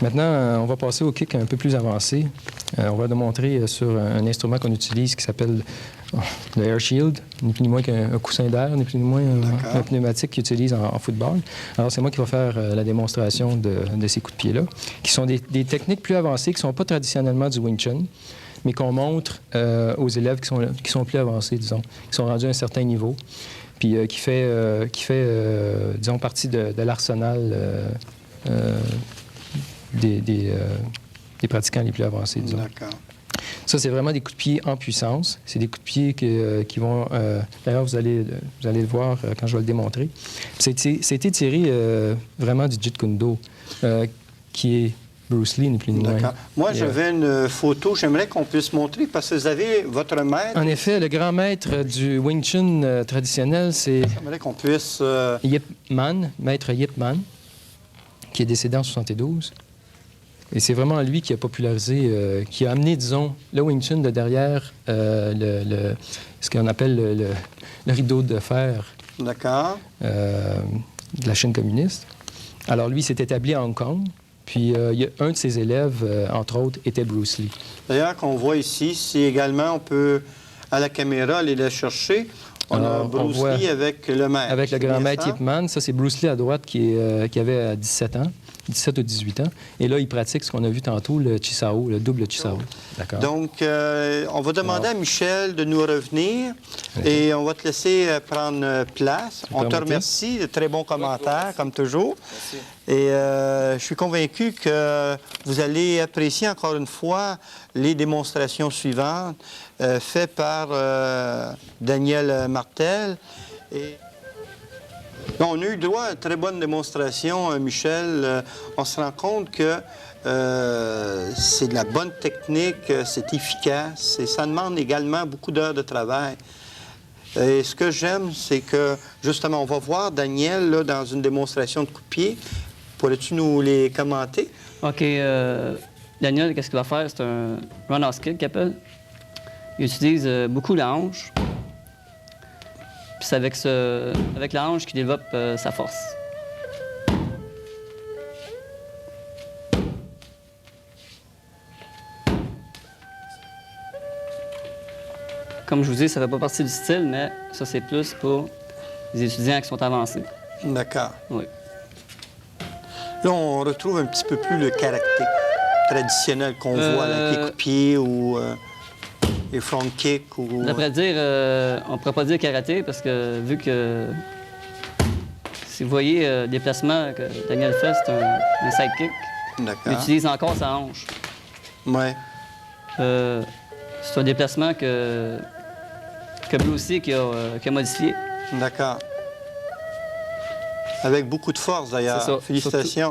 Maintenant, on va passer au kick un peu plus avancé. On va démontrer sur un instrument qu'on utilise qui s'appelle le Air Shield, ni plus ni moins qu'un coussin d'air, ni plus ni moins un pneumatique qu'ils utilisent en football. Alors, c'est moi qui vais faire la démonstration de ces coups de pied-là, qui sont des techniques plus avancées, qui ne sont pas traditionnellement du Wing Chun, mais qu'on montre aux élèves qui sont plus avancés, disons, qui sont rendus à un certain niveau, puis qui fait disons, partie de l'arsenal des pratiquants les plus avancés, disons. D'accord. Ça, c'est vraiment des coups de pied en puissance. C'est des coups de pied qui vont... D'ailleurs, vous allez le voir quand je vais le démontrer. C'est tiré vraiment du Jeet Kune Do, qui est Bruce Lee, ni plus ni moins. D'accord. Moi, j'avais une photo, j'aimerais qu'on puisse montrer, parce que vous avez votre maître. En effet, le grand maître du Wing Chun traditionnel, c'est... J'aimerais qu'on puisse... Yip Man, maître Yip Man, qui est décédé en 72. Et c'est vraiment lui qui a popularisé, qui a amené, disons, le Wing Chun de derrière ce qu'on appelle le rideau de fer de la Chine communiste. Alors lui s'est établi à Hong Kong, puis un de ses élèves, entre autres, était Bruce Lee. D'ailleurs, qu'on voit ici, c'est également, on peut, à la caméra, aller le chercher. On a Bruce Lee avec le maître. Avec le grand maître Yip Man. Ça, c'est Bruce Lee à droite qui avait 17 ans. 17 ou 18 ans. Et là, il pratique ce qu'on a vu tantôt, le Chisao, le double Chisao. D'accord. Donc, on va demander à Michel de nous revenir et on va te laisser prendre place. On te remercie. De très bons commentaires, comme toujours. Merci. Et je suis convaincu que vous allez apprécier encore une fois les démonstrations suivantes faites par Daniel Martel. Et... on a eu droit à une très bonne démonstration, Michel. On se rend compte que c'est de la bonne technique, c'est efficace et ça demande également beaucoup d'heures de travail. Et ce que j'aime, c'est que, justement, on va voir Daniel là, dans une démonstration de coups de pied. Pourrais-tu nous les commenter? OK. Daniel, qu'est-ce qu'il va faire? C'est un roundhouse kick qu'il appelle. Il utilise beaucoup la hanche. Puis c'est avec la hanche qu'il développe sa force. Comme je vous dis, ça ne fait pas partie du style, mais ça, c'est plus pour les étudiants qui sont avancés. D'accord. Oui. Là, on retrouve un petit peu plus le karaté traditionnel qu'on voit avec les coups de pied ou les front kicks. Ou... D'après dire, on ne pourrait pas dire karaté parce que vu que, si vous voyez le déplacement que Daniel fait, c'est un sidekick. D'accord. Il utilise encore sa hanche. Oui. C'est un déplacement que Bruce Lee qui a modifié. D'accord. Avec beaucoup de force, d'ailleurs. C'est ça. Félicitations.